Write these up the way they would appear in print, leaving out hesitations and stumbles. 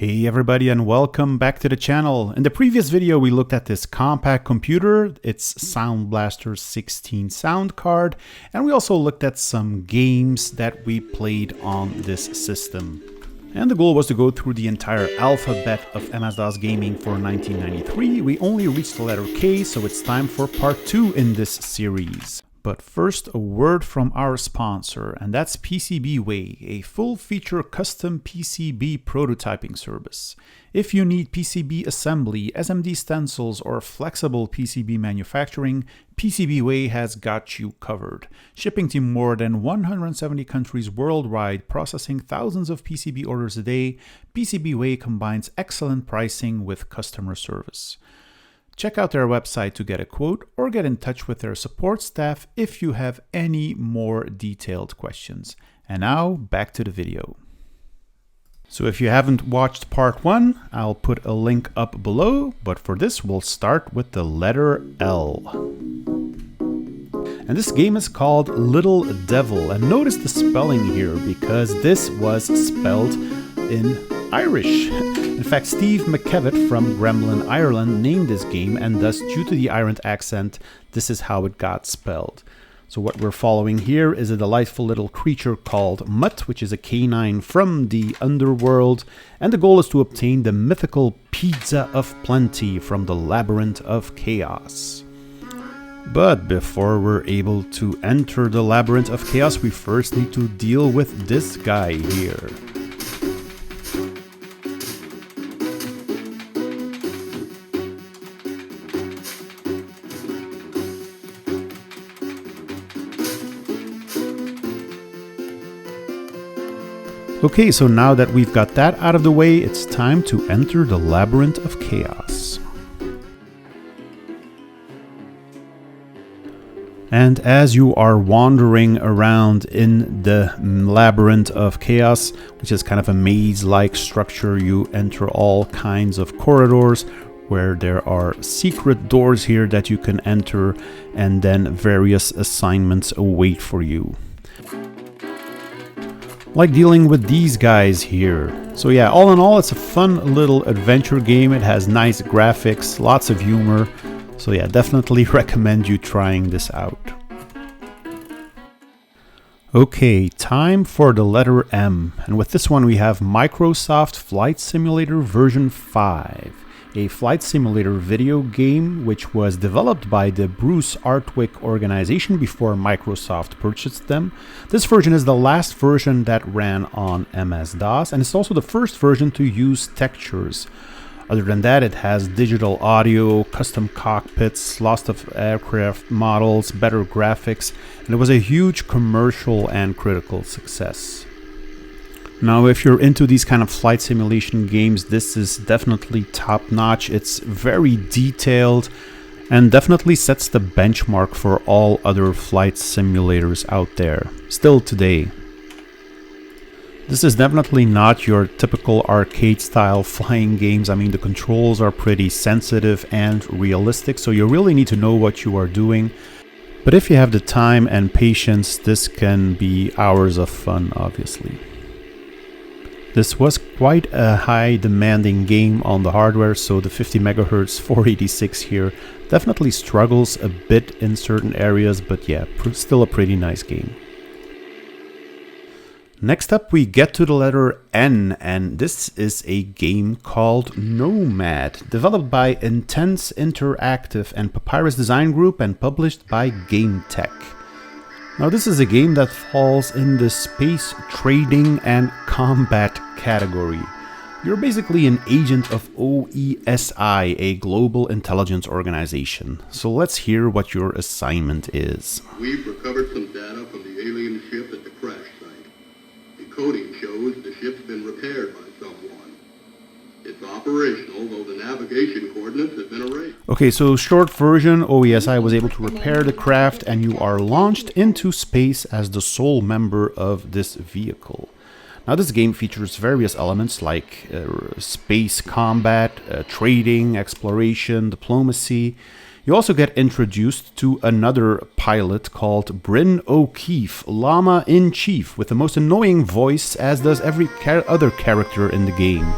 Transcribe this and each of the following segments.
Hey everybody and welcome back to the channel. In the previous video we looked at this compact computer, its Soundblaster 16 sound card, and we also looked at some games that we played on this system. And the goal was to go through the entire alphabet of MS-DOS gaming for 1993. We only reached the letter K, so it's time for part 2 in this series. But first, a word from our sponsor, and that's PCBWay, a full-feature custom PCB prototyping service. If you need PCB assembly, SMD stencils, or flexible PCB manufacturing, PCBWay has got you covered. Shipping to more than 170 countries worldwide, processing thousands of PCB orders a day, PCBWay combines excellent pricing with customer service. Check out their website to get a quote or get in touch with their support staff if you have any more detailed questions. And now back to the video. So if you haven't watched part 1, I'll put a link up below, but for this we'll start with the letter L. And this game is called Litil Divl, and notice the spelling here because this was spelled in Irish. In fact, Steve McKevitt from Gremlin, Ireland named this game, and thus due to the Ireland accent, this is how it got spelled. So what we're following here is a delightful little creature called Mutt, which is a canine from the underworld, and the goal is to obtain the mythical Pizza of Plenty from the Labyrinth of Chaos. But before we're able to enter the Labyrinth of Chaos, we first need to deal with this guy here. Okay, so now that we've got that out of the way, it's time to enter the Labyrinth of Chaos. And as you are wandering around in the Labyrinth of Chaos, which is kind of a maze-like structure, you enter all kinds of corridors where there are secret doors here that you can enter, and then various assignments await for you. Like dealing with these guys here. So yeah, all in all, it's a fun little adventure game. It has nice graphics, lots of humor. So yeah, definitely recommend you trying this out. Okay, time for the letter M. And with this one we have Microsoft Flight Simulator version 5. A flight simulator video game which was developed by the Bruce Artwick organization before Microsoft purchased them. This version is the last version that ran on MS-DOS, and it's also the first version to use textures. Other than that, it has digital audio, custom cockpits, lots of aircraft models, better graphics, and it was a huge commercial and critical success. Now, if you're into these kind of flight simulation games, this is definitely top-notch. It's very detailed and definitely sets the benchmark for all other flight simulators out there, still today. This is definitely not your typical arcade-style flying games. I mean, the controls are pretty sensitive and realistic, so you really need to know what you are doing. But if you have the time and patience, this can be hours of fun, obviously. This was quite a high demanding game on the hardware, so the 50 MHz 486 here definitely struggles a bit in certain areas, but yeah, still a pretty nice game. Next up we get to the letter N, and this is a game called Nomad, developed by Intense Interactive and Papyrus Design Group and published by GameTech. Now this is a game that falls in the space trading and combat category. You're basically an agent of OESI, a global intelligence organization. So let's hear what your assignment is. We've recovered some data from the alien ship at the crash site. The coding shows the ship's been repaired by someone. It's operational, though the navigation coordinates have been erased. Okay, so short version, OESI was able to repair the craft and you are launched into space as the sole member of this vehicle. Now this game features various elements like space combat, trading, exploration, diplomacy. You also get introduced to another pilot called Bryn O'Keefe, Llama-in-Chief, with the most annoying voice, as does every other character in the game.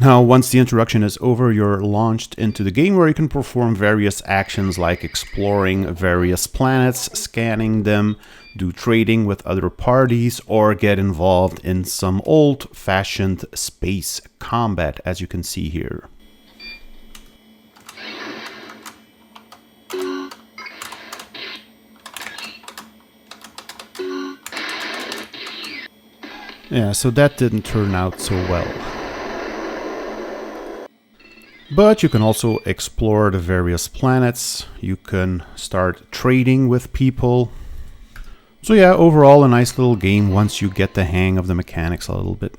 Now, once the introduction is over, you're launched into the game where you can perform various actions like exploring various planets, scanning them, do trading with other parties, or get involved in some old-fashioned space combat, as you can see here. Yeah, so that didn't turn out so well. But you can also explore the various planets. You can start trading with people. So yeah, overall a nice little game once you get the hang of the mechanics a little bit.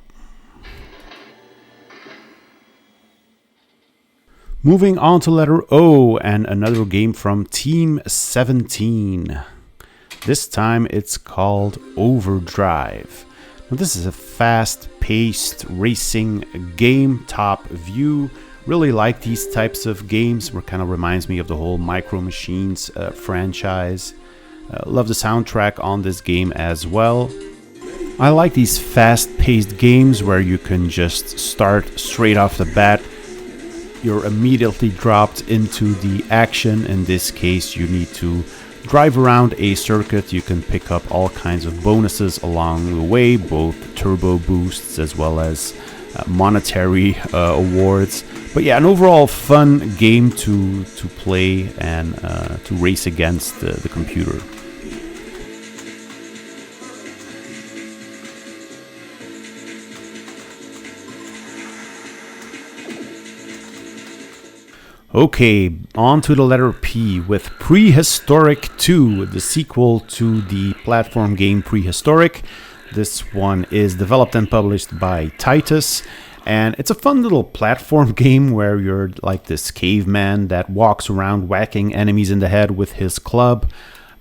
Moving on to letter O, and another game from Team 17. This time it's called Overdrive. Now, this is a fast-paced racing game, top view. Really like these types of games. It kind of reminds me of the whole Micro Machines franchise. Love the soundtrack on this game as well. I like these fast-paced games where you can just start straight off the bat. You're immediately dropped into the action. In this case, you need to drive around a circuit. You can pick up all kinds of bonuses along the way, both turbo boosts as well as monetary awards. But yeah, an overall fun game to play and to race against the computer. Okay, on to the letter P with Prehistorik 2, the sequel to the platform game Prehistorik. This one is developed and published by Titus, and it's a fun little platform game where you're like this caveman that walks around whacking enemies in the head with his club.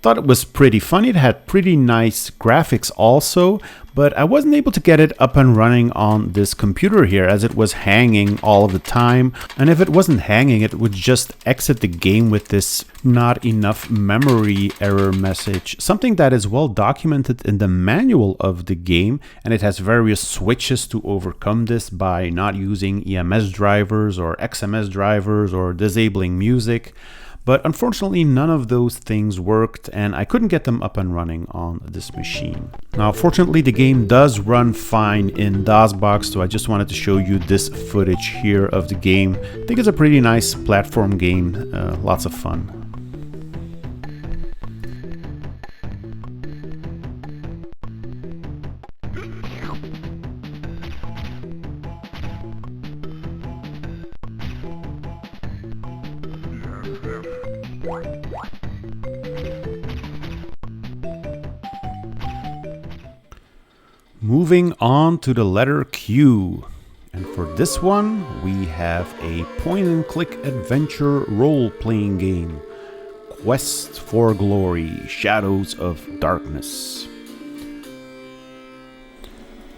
Thought it was pretty funny. It had pretty nice graphics also, but I wasn't able to get it up and running on this computer here as it was hanging all of the time. And if it wasn't hanging, it would just exit the game with this not enough memory error message. Something that is well documented in the manual of the game, and it has various switches to overcome this by not using EMS drivers or XMS drivers or disabling music. But unfortunately, none of those things worked, and I couldn't get them up and running on this machine. Now, fortunately, the game does run fine in DOSBox, so I just wanted to show you this footage here of the game. I think it's a pretty nice platform game, lots of fun. Moving on to the letter Q, and for this one we have a point-and-click adventure role-playing game, Quest for Glory: Shadows of Darkness.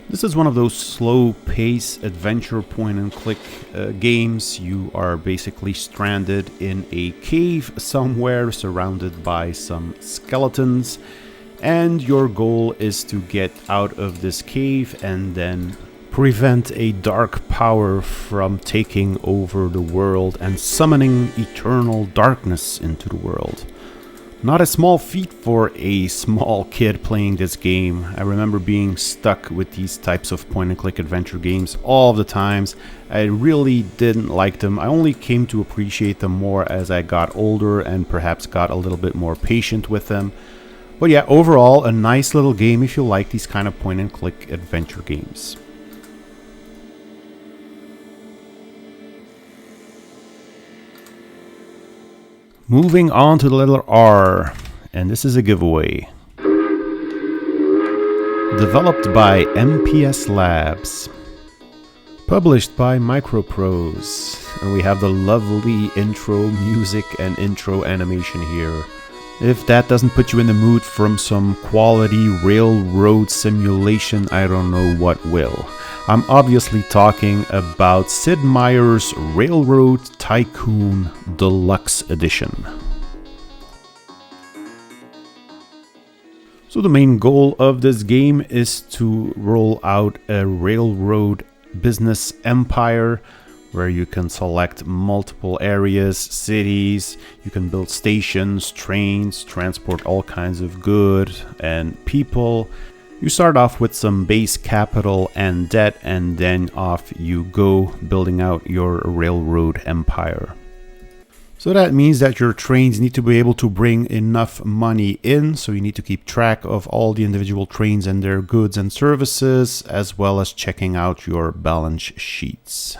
This is one of those slow-paced adventure point-and-click games. You are basically stranded in a cave somewhere surrounded by some skeletons. And your goal is to get out of this cave and then prevent a dark power from taking over the world and summoning eternal darkness into the world. Not a small feat for a small kid playing this game. I remember being stuck with these types of point-and-click adventure games all the times. I really didn't like them. I only came to appreciate them more as I got older and perhaps got a little bit more patient with them. But yeah, overall, a nice little game if you like these kind of point-and-click adventure games. Moving on to the letter R, and this is a giveaway. Developed by MPS Labs. Published by Microprose. And we have the lovely intro music and intro animation here. If that doesn't put you in the mood from some quality railroad simulation, I don't know what will. I'm obviously talking about Sid Meier's Railroad Tycoon Deluxe Edition. So the main goal of this game is to roll out a railroad business empire, where you can select multiple areas, cities, you can build stations, trains, transport all kinds of goods and people. You start off with some base capital and debt, and then off you go building out your railroad empire. So that means that your trains need to be able to bring enough money in, so you need to keep track of all the individual trains and their goods and services, as well as checking out your balance sheets.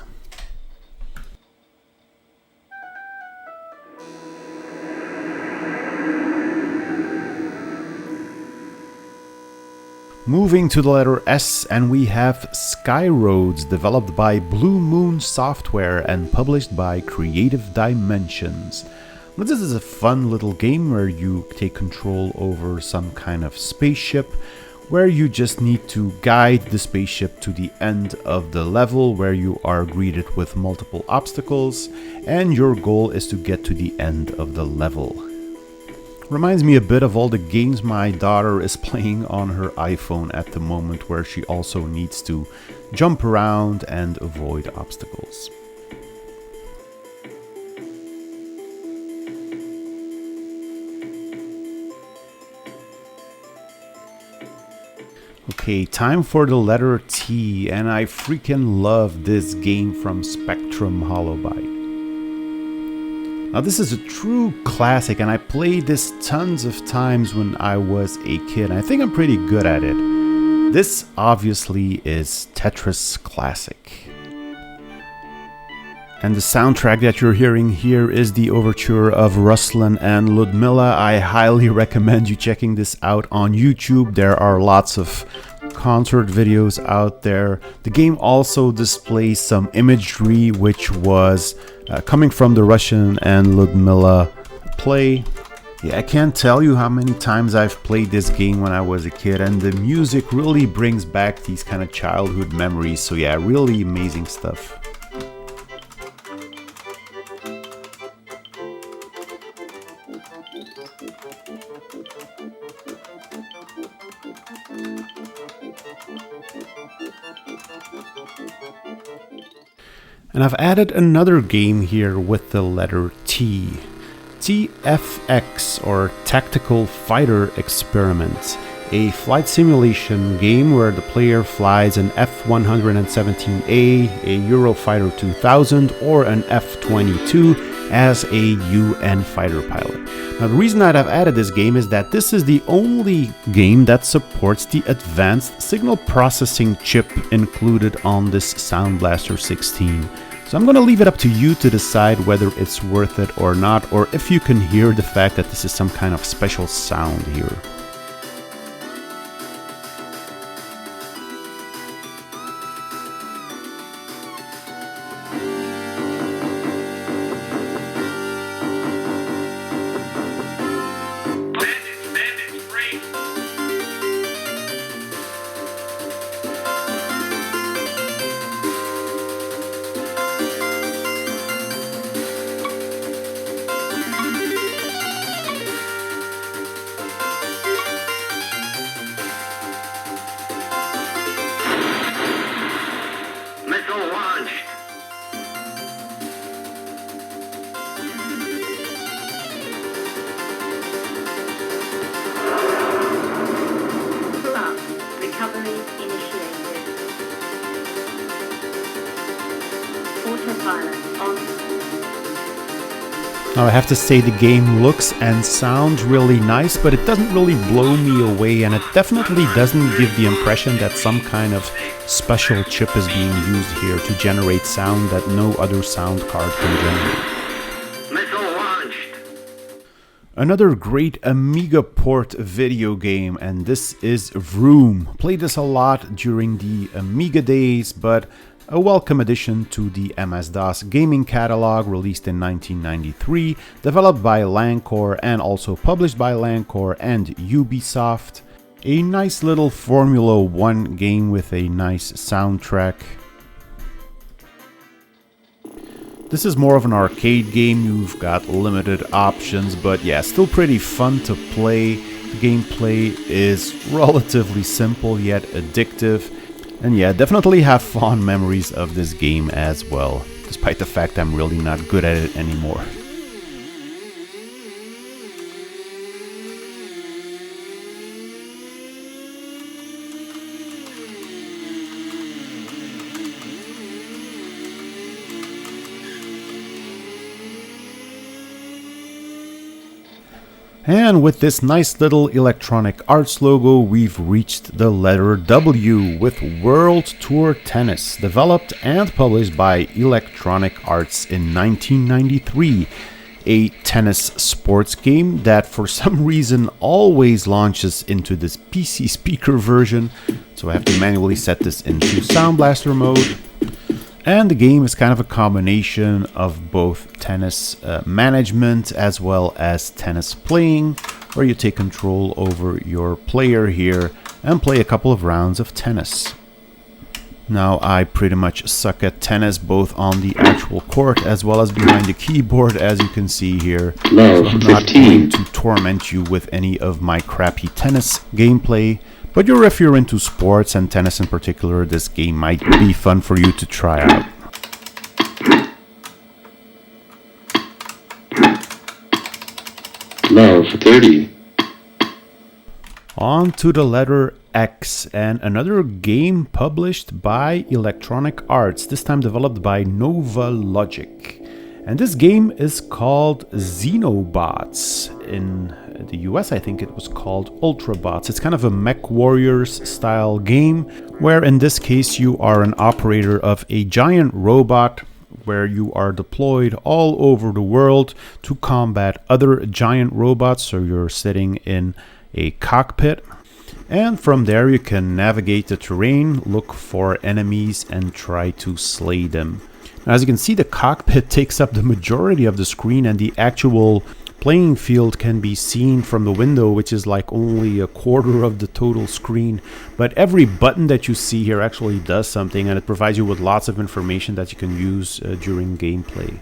Moving to the letter S, and we have SkyRoads, developed by Blue Moon Software and published by Creative Dimensions. This is a fun little game where you take control over some kind of spaceship, where you just need to guide the spaceship to the end of the level, where you are greeted with multiple obstacles, and your goal is to get to the end of the level. Reminds me a bit of all the games my daughter is playing on her iPhone at the moment, where she also needs to jump around and avoid obstacles. Okay, time for the letter T, and I freaking love this game from Spectrum Holobyte. Now this is a true classic, and I played this tons of times when I was a kid. I think I'm pretty good at it. This obviously is Tetris Classic. And the soundtrack that you're hearing here is the overture of Ruslan and Ludmilla. I highly recommend you checking this out on YouTube. There are lots of concert videos out there. The game also displays some imagery which was coming from the Russian and Ludmilla play. Yeah, I can't tell you how many times I've played this game when I was a kid, and the music really brings back these kind of childhood memories. So yeah, really amazing stuff. And I've added another game here with the letter T. TFX, or Tactical Fighter Experiment, a flight simulation game where the player flies an F-117A, a Eurofighter 2000, or an F-22 as a UN fighter pilot. Now the reason that I've added this game is that this is the only game that supports the advanced signal processing chip included on this Soundblaster 16. So I'm going to leave it up to you to decide whether it's worth it or not, or if you can hear the fact that this is some kind of special sound here. Now I have to say the game looks and sounds really nice, but it doesn't really blow me away, and it definitely doesn't give the impression that some kind of special chip is being used here to generate sound that no other sound card can generate. Missile launched. Another great Amiga port video game, and this is Vroom. Played this a lot during the Amiga days, but a welcome addition to the MS-DOS gaming catalog, released in 1993, developed by Lancor and also published by Lancor and Ubisoft. A nice little Formula 1 game with a nice soundtrack. This is more of an arcade game. You've got limited options, but yeah, still pretty fun to play. The gameplay is relatively simple yet addictive. And yeah, definitely have fond memories of this game as well, despite the fact I'm really not good at it anymore. And with this nice little Electronic Arts logo, we've reached the letter W with World Tour Tennis, developed and published by Electronic Arts in 1993. A tennis sports game that for some reason always launches into this PC speaker version. So I have to manually set this into Soundblaster mode. And the game is kind of a combination of both tennis management as well as tennis playing, where you take control over your player here and play a couple of rounds of tennis. Now, I pretty much suck at tennis both on the actual court as well as behind the keyboard, as you can see here. So I'm not going to torment you with any of my crappy tennis gameplay. But if you're into sports and tennis in particular, this game might be fun for you to try out. Love 30. On to the letter X, and another game published by Electronic Arts, this time developed by Nova Logic. And this game is called XenoBots. In the US, I think it was called Ultrabots. It's kind of a Mech Warriors style game, where in this case you are an operator of a giant robot where you are deployed all over the world to combat other giant robots. So you're sitting in a cockpit, and from there you can navigate the terrain, look for enemies, and try to slay them. Now, as you can see, the cockpit takes up the majority of the screen, and the actual playing field can be seen from the window, which is like only a quarter of the total screen. But every button that you see here actually does something, and it provides you with lots of information that you can use during gameplay.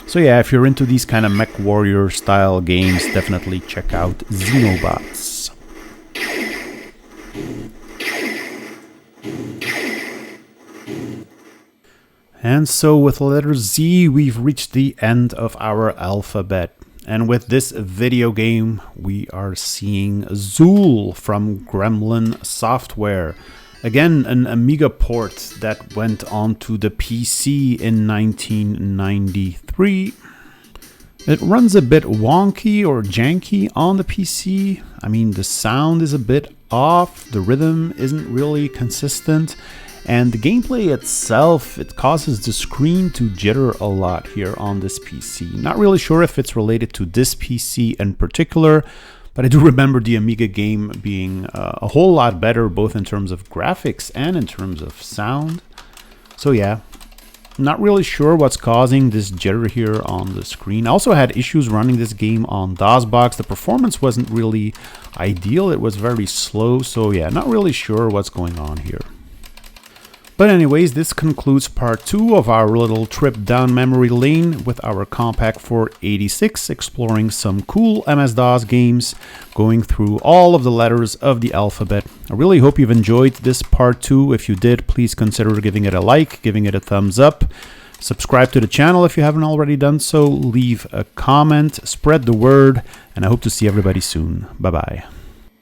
So yeah, if you're into these kind of Mech Warrior style games, definitely check out XenoBots. And so with letter Z, we've reached the end of our alphabet. And with this video game, we are seeing Zool from Gremlin Software. Again, an Amiga port that went onto the PC in 1993. It runs a bit wonky or janky on the PC. I mean, the sound is a bit off, the rhythm isn't really consistent, and the gameplay itself, it causes the screen to jitter a lot here on this PC. Not really sure if it's related to this PC in particular, but I do remember the Amiga game being a whole lot better, both in terms of graphics and in terms of sound. So yeah, not really sure what's causing this jitter here on the screen. I also had issues running this game on DOSBox. The performance wasn't really ideal. It was very slow. So yeah, not really sure what's going on here. But anyways, this concludes part 2 of our little trip down memory lane with our Compaq 486, exploring some cool MS-DOS games, going through all of the letters of the alphabet. I really hope you've enjoyed this part 2. If you did, please consider giving it a like, giving it a thumbs up. Subscribe to the channel if you haven't already done so. Leave a comment, spread the word, and I hope to see everybody soon. Bye-bye.